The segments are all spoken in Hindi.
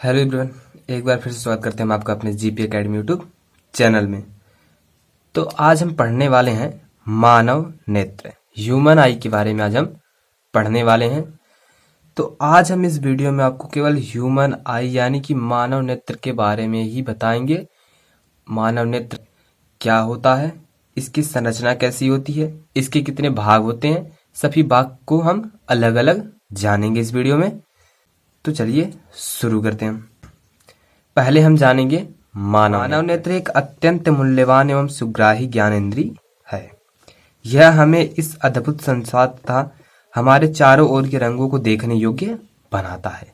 हेलो एवरीवन, एक बार फिर से स्वागत करते हैं हम आपका अपने जीपी एकेडमी यूट्यूब चैनल में। तो आज हम पढ़ने वाले हैं मानव नेत्र, ह्यूमन आई के बारे में आज हम पढ़ने वाले हैं। तो आज हम इस वीडियो में आपको केवल ह्यूमन आई यानी कि मानव नेत्र के बारे में ही बताएंगे। मानव नेत्र क्या होता है, इसकी संरचना कैसी होती है, इसके कितने भाग होते हैं, सभी भाग को हम अलग अलग जानेंगे इस वीडियो में। तो चलिए शुरू करते हैं। पहले हम जानेंगे मानव नेत्र एक अत्यंत मूल्यवान एवं सुग्राही ज्ञानेंद्रिय है। यह हमें इस अद्भुत संसार तथा हमारे चारों ओर के रंगों को देखने योग्य बनाता है।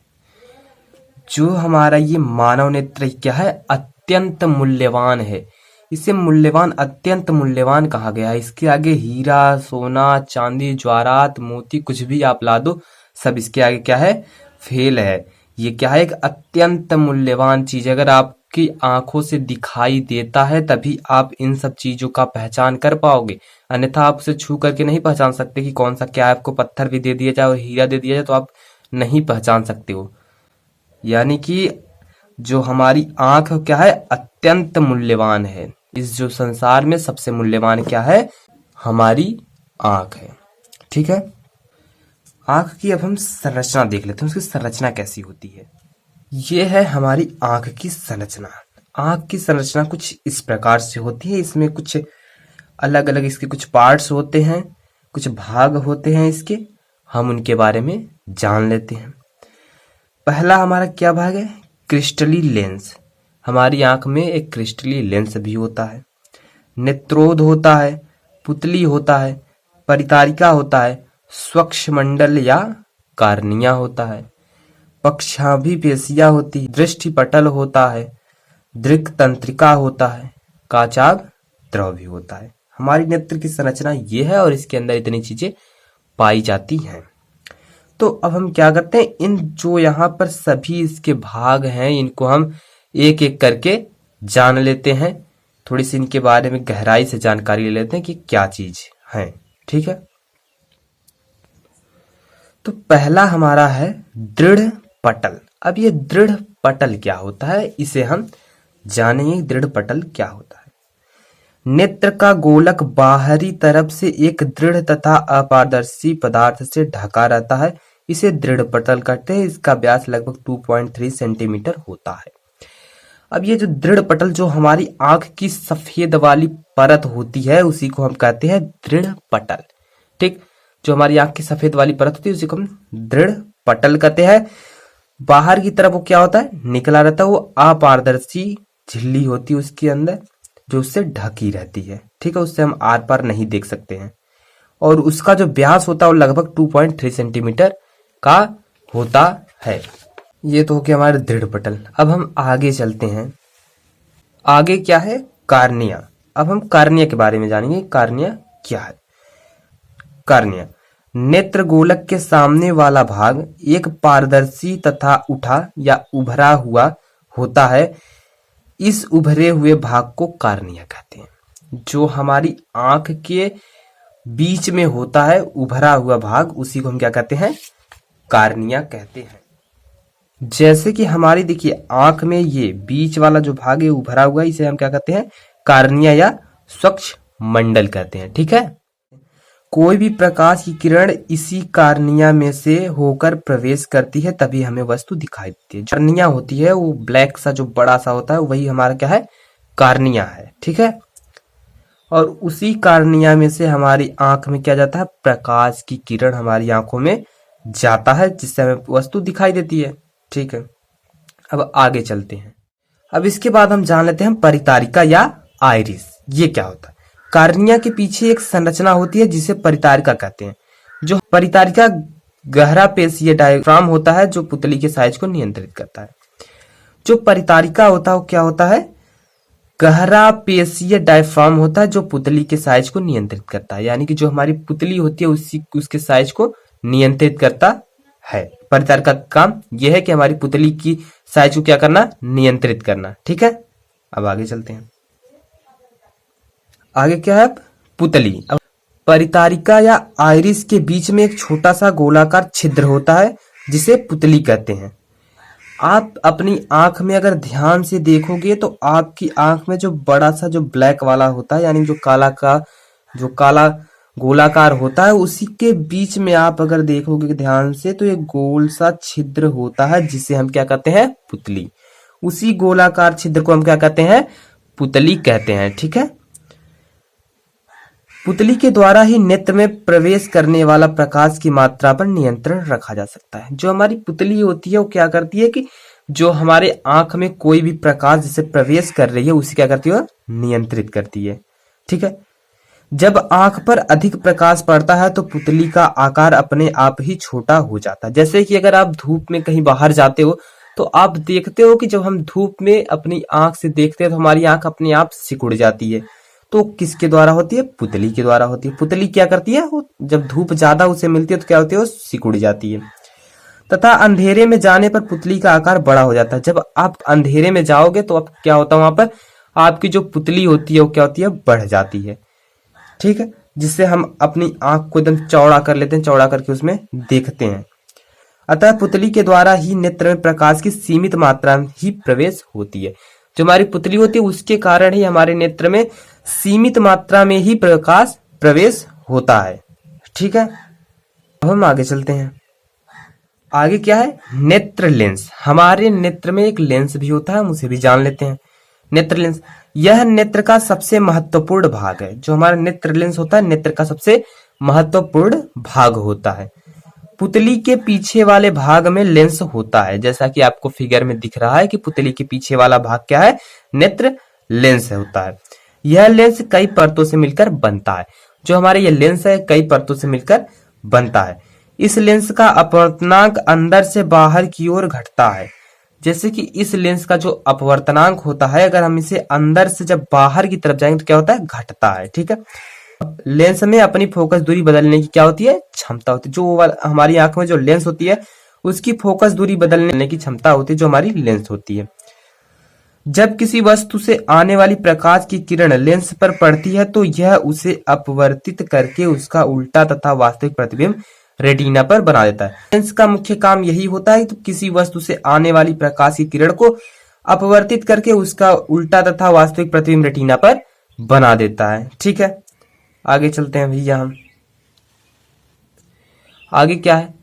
जो हमारा ये मानव नेत्र क्या है, अत्यंत मूल्यवान है। इसे मूल्यवान, अत्यंत मूल्यवान कहा गया है। इसके आगे हीरा, सोना, चांदी, ज्वारात, मोती कुछ भी आप ला दो, सब इसके आगे क्या है, फेल है। ये क्या है, एक अत्यंत मूल्यवान चीज। अगर आपकी आंखों से दिखाई देता है तभी आप इन सब चीजों का पहचान कर पाओगे, अन्यथा आप उसे छू करके नहीं पहचान सकते कि कौन सा क्या है। आपको पत्थर भी दे दिया जाए और हीरा दे दिया जाए तो आप नहीं पहचान सकते हो। यानी कि जो हमारी आंख क्या है, अत्यंत मूल्यवान है। इस जो संसार में सबसे मूल्यवान क्या है, हमारी आंख है। ठीक है, आंख की अब हम संरचना देख लेते हैं, उसकी संरचना कैसी होती है। ये है हमारी आंख की संरचना। आंख की संरचना कुछ इस प्रकार से होती है। इसमें कुछ अलग अलग इसके कुछ पार्ट्स होते हैं, कुछ भाग होते हैं इसके। हम उनके बारे में जान लेते हैं। पहला हमारा क्या भाग है, क्रिस्टली लेंस। हमारी आंख में एक क्रिस्टली लेंस भी होता है। नेत्रोद होता है, पुतली होता है, परितारिका होता है, स्वच्छमंडल या कार्निया होता है, पक्षाभिपेशिया होती है, दृष्टिपटल होता है, दृक् तंत्रिका होता है, काचाभ द्रव भी होता है। हमारी नेत्र की संरचना ये है और इसके अंदर इतनी चीजें पाई जाती हैं। तो अब हम क्या करते हैं, इन जो यहाँ पर सभी इसके भाग हैं इनको हम एक एक करके जान लेते हैं। थोड़ी सी इनके बारे में गहराई से जानकारी ले लेते हैं कि क्या चीज है। ठीक है, तो पहला हमारा है दृढ़ पटल। अब ये दृढ़ पटल क्या होता है, इसे हम जानेंगे। दृढ़ पटल क्या होता है। नेत्र का गोलक बाहरी तरफ से एक दृढ़ तथा अपारदर्शी पदार्थ से ढका रहता है। इसे दृढ़ पटल कहते हैं। इसका व्यास लगभग 2.3 सेंटीमीटर होता है। अब ये जो दृढ़ पटल, जो हमारी आंख की सफेद वाली परत होती है, उसी को हम कहते हैं दृढ़ पटल। ठीक, जो हमारी आंख की सफेद वाली परत होती है उसी को हम दृढ़ पटल कहते हैं। बाहर की तरफ वो क्या होता है, निकला रहता है। वो अपारदर्शी झिल्ली होती है उसके अंदर, जो उससे ढकी रहती है। ठीक है, उससे हम आर पार नहीं देख सकते हैं। और उसका जो व्यास होता है वो लगभग 2.3 सेंटीमीटर का होता है। ये तो हो गया हमारे दृढ़ पटल। अब हम आगे चलते हैं। आगे क्या है, कार्निया। अब हम कार्निया के बारे में जानेंगे। कार्निया क्या है। कार्निया नेत्र गोलक के सामने वाला भाग एक पारदर्शी तथा उठा या उभरा हुआ होता है। इस उभरे हुए भाग को कार्निया कहते हैं। जो हमारी आंख के बीच में होता है उभरा हुआ भाग, उसी को हम क्या कहते हैं, कार्निया कहते हैं। जैसे कि हमारी देखिए आंख में ये बीच वाला जो भाग है उभरा हुआ, इसे हम क्या कहते हैं, कार्निया या स्वच्छ मंडल कहते हैं। ठीक है, कोई भी प्रकाश की किरण इसी कार्निया में से होकर प्रवेश करती है तभी हमें वस्तु दिखाई देती है। कार्निया होती है वो ब्लैक सा जो बड़ा सा होता है, वही हमारा क्या है, कार्निया है। ठीक है, और उसी कार्निया में से हमारी आंख में क्या जाता है, प्रकाश की किरण हमारी आंखों में जाता है, जिससे हमें वस्तु दिखाई देती है। ठीक है, अब आगे चलते हैं। अब इसके बाद हम जान लेते हैं परितारिका या आइरिस। ये क्या होता है। कार्निया के पीछे एक संरचना होती है जिसे परितारिका कहते हैं। जो परितारिका गहरा पेशीय डायफ्राम होता है जो पुतली के साइज को नियंत्रित करता है। जो परितारिका होता है वो क्या होता है, गहरा पेशीय डायफ्राम होता है जो पुतली के साइज को नियंत्रित करता है। यानी कि जो हमारी पुतली होती है उसके साइज को नियंत्रित करता है। परितारिका का काम यह है कि हमारी पुतली की साइज को क्या करना, नियंत्रित करना। ठीक है, अब आगे चलते हैं। आगे क्या है, पुतली। अब परितारिका या आइरिस के बीच में एक छोटा सा गोलाकार छिद्र होता है जिसे पुतली कहते हैं। आप अपनी आंख में अगर ध्यान से देखोगे तो आपकी आंख में जो बड़ा सा जो ब्लैक वाला होता है, यानी जो काला गोलाकार होता है, उसी के बीच में आप अगर देखोगे ध्यान से तो एक गोल सा छिद्र होता है, जिसे हम क्या कहते हैं? पुतली। उसी गोलाकार छिद्र को हम क्या कहते हैं? पुतली कहते हैं। ठीक है। पुतली के द्वारा ही नेत्र में प्रवेश करने वाला प्रकाश की मात्रा पर नियंत्रण रखा जा सकता है। जो हमारी पुतली होती है वो क्या करती है कि जो हमारे आंख में कोई भी प्रकाश जिसे प्रवेश कर रही है उसे क्या करती है? नियंत्रित करती है। ठीक है। जब आंख पर अधिक प्रकाश पड़ता है तो पुतली का आकार अपने आप ही छोटा हो जाता है। जैसे कि अगर आप धूप में कहीं बाहर जाते हो तो आप देखते हो कि जब हम धूप में अपनी आंख से देखते हैं तो हमारी आंख अपने आप सिकुड़ जाती है। तो किसके द्वारा होती है? पुतली के द्वारा होती है। पुतली क्या करती है? वो जब धूप ज्यादा उसे मिलती है तो क्या होती है? वो सिकुड़ जाती है। तथा अंधेरे में जाने पर पुतली का आकार बड़ा हो जाता है। जब आप अंधेरे में जाओगे तो अब क्या होता है? वहां पर आपकी जो पुतली होती है वो क्या होती है? बढ़ जाती है। ठीक है। जिससे हम अपनी आंख को एकदम चौड़ा कर लेते हैं, चौड़ा करके उसमें देखते हैं। अतः पुतली के द्वारा ही नेत्र में प्रकाश की सीमित मात्रा ही प्रवेश होती है। जो हमारी पुतली होती है उसके कारण ही हमारे नेत्र में सीमित मात्रा में ही प्रकाश प्रवेश होता है। ठीक है। अब हम आगे चलते हैं। आगे क्या है? नेत्र लेंस। हमारे नेत्र में एक लेंस भी होता है, हम उसे भी जान लेते हैं। नेत्र लेंस, यह नेत्र का सबसे महत्वपूर्ण भाग है। जो हमारा नेत्र लेंस होता है नेत्र का सबसे महत्वपूर्ण भाग होता है। पुतली के पीछे वाले भाग में लेंस होता है। जैसा कि आपको फिगर में दिख रहा है कि पुतली के पीछे वाला भाग क्या है? नेत्र लेंस होता है। यह लेंस कई परतों से मिलकर बनता है। जो हमारे ये लेंस है कई परतों से मिलकर बनता है। इस लेंस का अपवर्तनांक अंदर से बाहर की ओर घटता है। जैसे कि इस लेंस का जो अपवर्तनांक होता है, अगर हम इसे अंदर से जब बाहर की तरफ जाएंगे तो क्या होता है? घटता है। ठीक है। लेंस में अपनी फोकस दूरी बदलने की क्या होती है? क्षमता होती है। जो हमारी आंख में जो लेंस होती है उसकी फोकस दूरी बदलने की क्षमता होती है, जो हमारी लेंस होती है। जब किसी वस्तु से आने वाली प्रकाश की किरण लेंस पर पड़ती है तो यह उसे अपवर्तित करके उसका उल्टा तथा वास्तविक प्रतिबिंब रेटिना पर बना देता है। लेंस का मुख्य काम यही होता है कि किसी वस्तु से आने वाली प्रकाश की किरण को अपवर्तित करके उसका उल्टा तथा वास्तविक प्रतिबिंब रेटिना पर बना देता है। ठीक है। आगे चलते हैं भैया हम। आगे क्या है?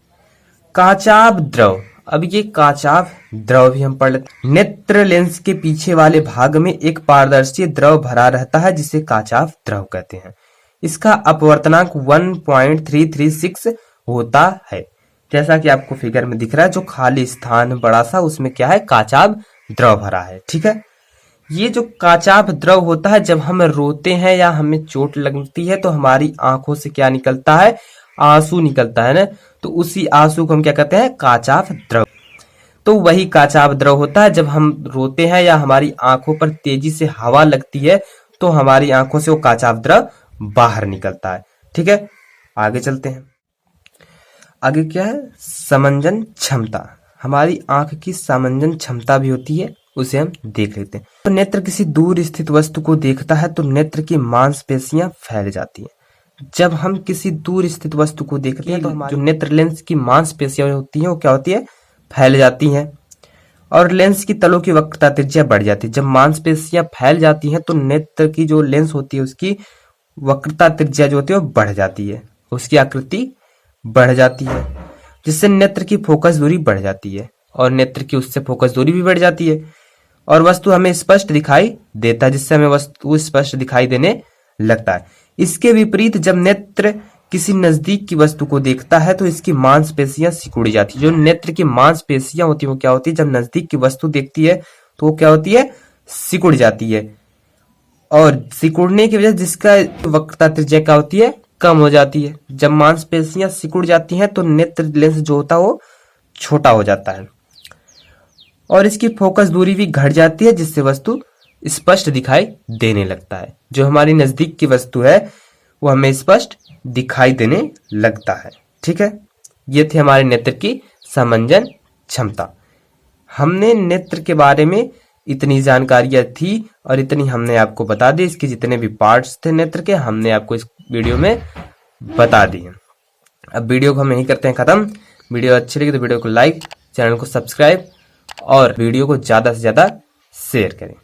काचाभ द्रव। अब ये काचाभ द्रव भी हम पढ़ लेते। नेत्र लेंस के पीछे वाले भाग में एक पारदर्शी द्रव भरा रहता है जिसे काचाभ द्रव कहते हैं। इसका अपवर्तनांक 1.336 होता है। जैसा कि आपको फिगर में दिख रहा है, जो खाली स्थान बड़ा सा उसमें क्या है? काचाभ द्रव भरा है। ठीक है। ये जो काचाभ द्रव होता है, जब हम रोते हैं या हमें चोट लगती है तो हमारी आंखों से क्या निकलता है? आंसू निकलता है ना। तो उसी आंसू को हम क्या कहते हैं? काचाभ द्रव। तो वही काचाभ द्रव होता है। जब हम रोते हैं या हमारी आंखों पर तेजी से हवा लगती है तो हमारी आंखों से वो काचाभ द्रव बाहर निकलता है। ठीक है। आगे चलते हैं। आगे क्या है? समंजन क्षमता। हमारी आंख की समंजन क्षमता भी होती है, उसे हम देख लेते हैं। तो नेत्र किसी दूर स्थित वस्तु को देखता है तो नेत्र की मांसपेशियां फैल जाती हैं। जब हम किसी दूर स्थित वस्तु को देखते हैं तो हमारे जो नेत्र लेंस की मांसपेशियां होती हैं वो क्या होती है? फैल जाती हैं। और लेंस की तलों की वक्रता त्रिज्या बढ़ जाती है। जब मांसपेशियां फैल जाती हैं तो नेत्र की जो लेंस होती है उसकी वक्रता त्रिज्या जो होती है वो बढ़ जाती है, उसकी आकृति बढ़ जाती है, जिससे नेत्र की फोकस दूरी बढ़ जाती है और नेत्र की उससे फोकस दूरी भी बढ़ जाती है और वस्तु हमें स्पष्ट दिखाई देता है, जिससे हमें वस्तु स्पष्ट दिखाई देने लगता है। इसके विपरीत जब नेत्र किसी नजदीक की वस्तु को देखता है तो इसकी मांसपेशियां सिकुड़ जाती है। जो नेत्र की मांसपेशियां होती है वो क्या होती है? जब नजदीक की वस्तु देखती है तो वो क्या होती है? सिकुड़ जाती है। और सिकुड़ने की वजह जिसका वक्रता त्रिज्या क्या होती है? कम हो जाती है। जब मांसपेशियां सिकुड़ जाती हैं तो नेत्र लेंस जो होता है वो छोटा हो जाता है और इसकी फोकस दूरी भी घट जाती है, जिससे वस्तु स्पष्ट दिखाई देने लगता है। जो हमारी नजदीक की वस्तु है वो हमें स्पष्ट दिखाई देने लगता है। ठीक है। ये थे हमारे नेत्र की समंजन क्षमता। हमने नेत्र के बारे में इतनी जानकारियां थी और इतनी हमने आपको बता दी। इसके जितने भी पार्ट्स थे नेत्र के हमने आपको इस वीडियो में बता दिए। अब वीडियो को हम यही करते हैं खत्म। वीडियो अच्छी लगी तो वीडियो को लाइक, चैनल को सब्सक्राइब और वीडियो को ज़्यादा से ज़्यादा शेयर करें।